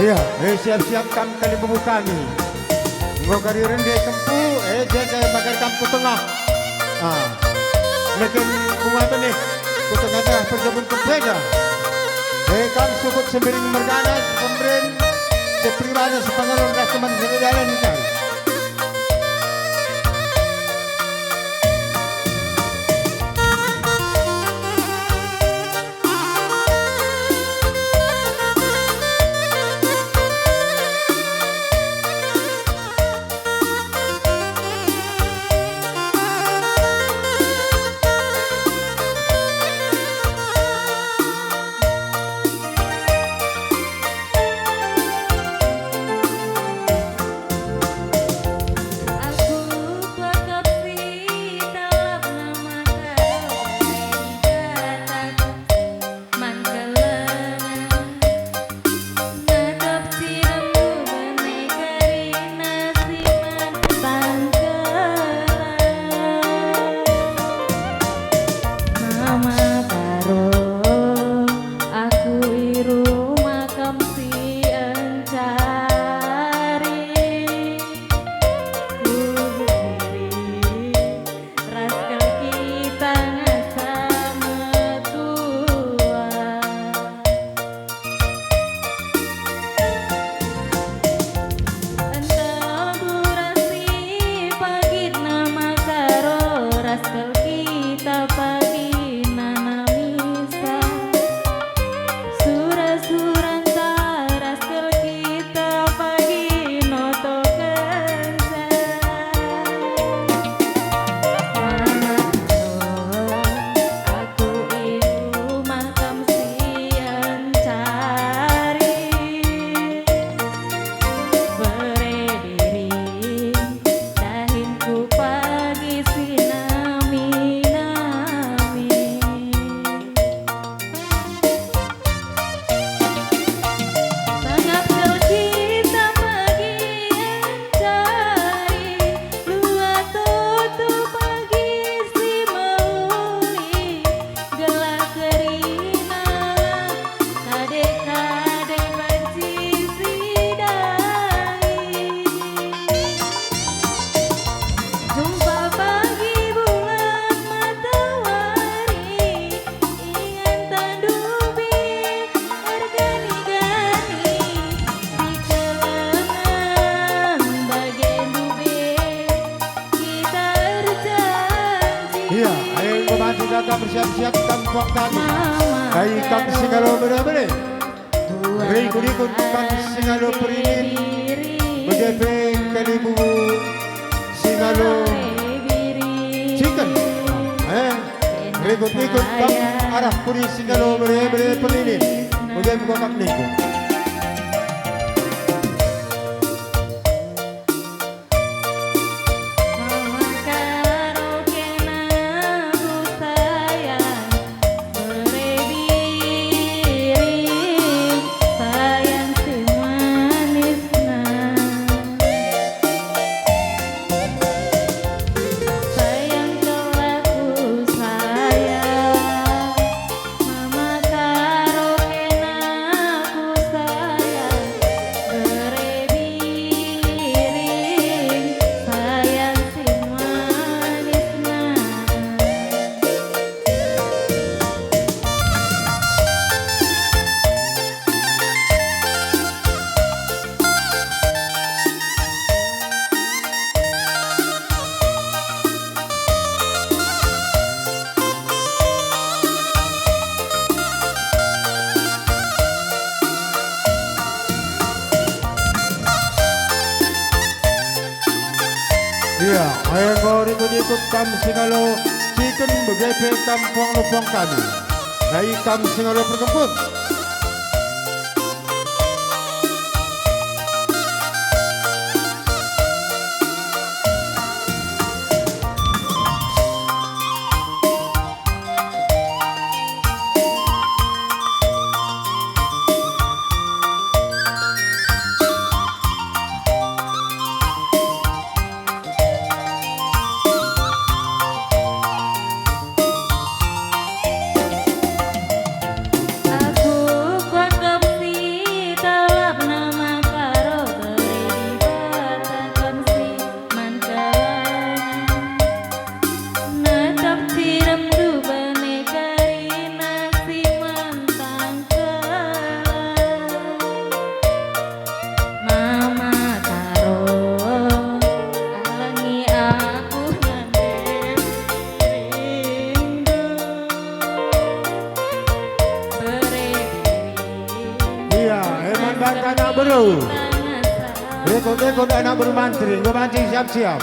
Iya, siap-siap kam kali bubu kami. Ngokari rende kempu, jaga bakar kampu tengah. Lekin bunga tu ni, kutu kata perjabun kepeda. Kam sukut semiring mergana, pemberen, sepribadi sepangalon rasaman sedalan kan. Iya, ayo kembali datang bersiap-siap kampung kami. Dari kami Singalo benar-benar. Berikut-ikut kami Singalo Perilin. Begepe kalibu Singalo Chicken. Berikut-ikut kami arah Puri Singalo benar-benar Perilin. Begepe kami nikung. Iya, ayang mau ikut-ikut kami Singalo Chicken begepe kampung lupang kami. Dari kami Singalo perkebun. Aku Bro. Rekod anak Bro Mantri. Gue mancing siap-siap.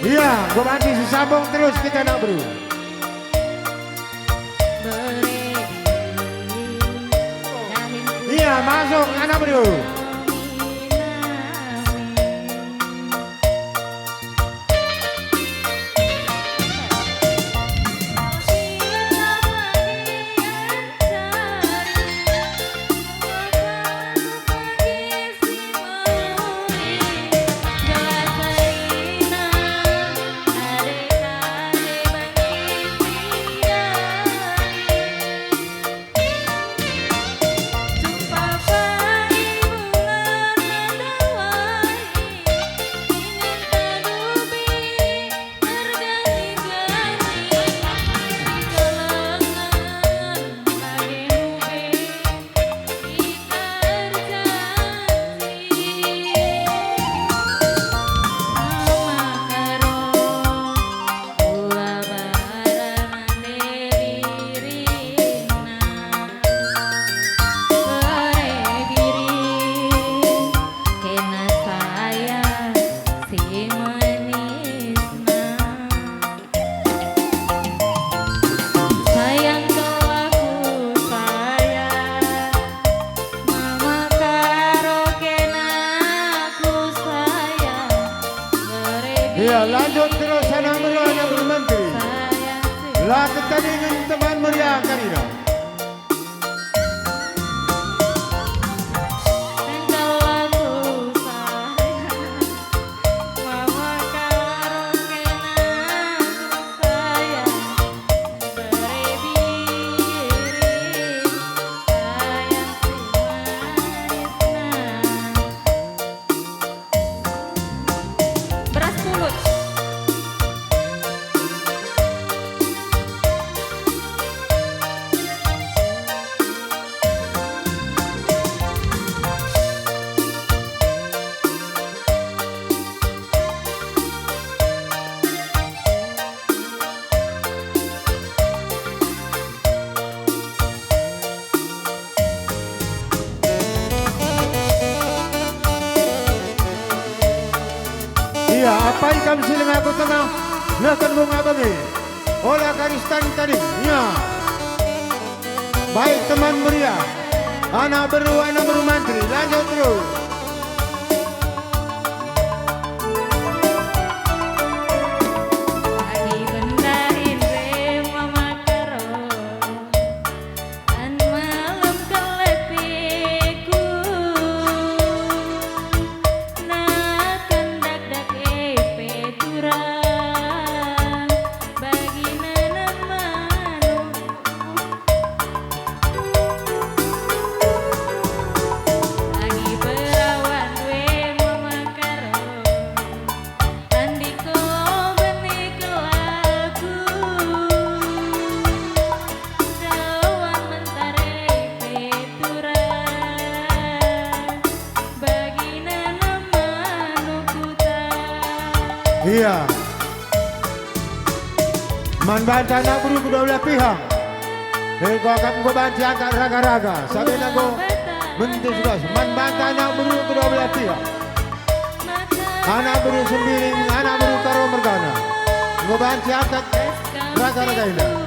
Iya, gue mancing sesambung terus kita nak Bro. Iya, masuk anak Bro. Iya, lanjut terus anak Bro Menteri. Lah kita dengan teman meriah kan ini. Iya, apa ikam siling aku tengah nakan bunga bagi olah karistan tadi. Iya, baik teman meriah anak Bro Mantri, lanjut terus. Iya, man bantah anak Bro kedua belah pihak. Kau akan gue bantu angkat raga-raga. Sampai aku bentuk sudah. Man bantah anak Bro kedua belah pihak. Anak Bro Sembiring, anak Bro Karo Mergana. Gue bantu angkat raga-raga ini.